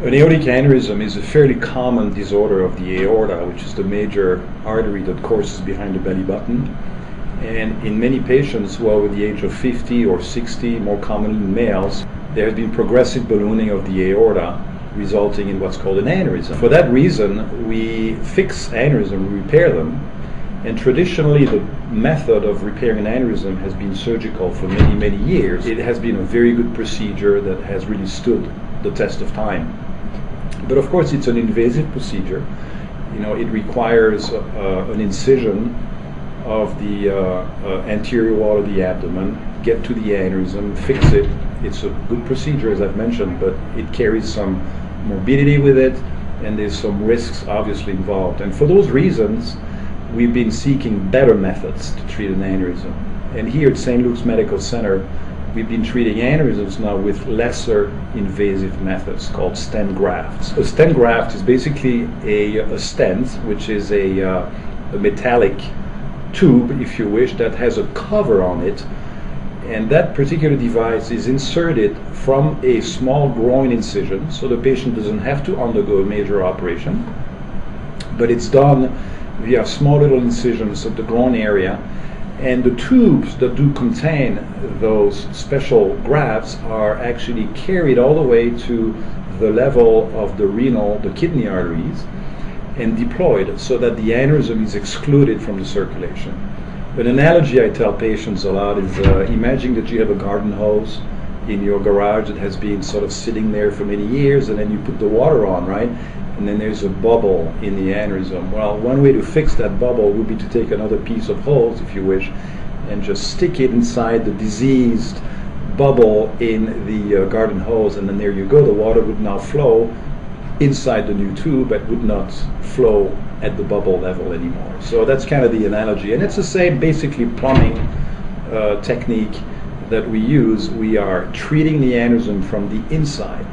An aortic aneurysm is a fairly common disorder of the aorta, which is the major artery that courses behind the belly button. And in many patients who are over the age of 50 or 60, more commonly in males, there has been progressive ballooning of the aorta, resulting in what's called an aneurysm. For that reason, we fix aneurysm, we repair them. And traditionally, the method of repairing an aneurysm has been surgical for many, many years. It has been a very good procedure that has really stood the test of time. But of course, it's an invasive procedure. It requires an incision of the anterior wall of the abdomen, get to the aneurysm, fix it. It's a good procedure, as I've mentioned, but it carries some morbidity with it, and there's some risks obviously involved. And for those reasons, we've been seeking better methods to treat an aneurysm. And here at St. Luke's Medical Center, we've been treating aneurysms now with lesser invasive methods called stent grafts. A stent graft is basically a stent, which is a metallic tube, if you wish, that has a cover on it. And that particular device is inserted from a small groin incision, so the patient doesn't have to undergo a major operation, but it's done via small little incisions of the groin area. And the tubes that do contain those special grafts are actually carried all the way to the level of the kidney arteries, and deployed so that the aneurysm is excluded from the circulation. An analogy I tell patients a lot is imagine that you have a garden hose in your garage that has been sort of sitting there for many years, and then you put the water on, right? And then there's a bubble in the aneurysm. Well, one way to fix that bubble would be to take another piece of hose, if you wish, and just stick it inside the diseased bubble in the garden hose, and then there you go. The water would now flow inside the new tube, but would not flow at the bubble level anymore. So that's kind of the analogy. And it's the same basically plumbing technique that we use. We are treating the aneurysm from the inside.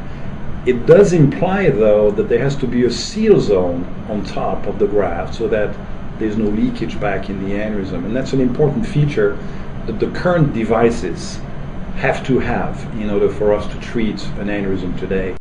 It does imply, though, that there has to be a seal zone on top of the graft so that there's no leakage back in the aneurysm. And that's an important feature that the current devices have to have in order for us to treat an aneurysm today.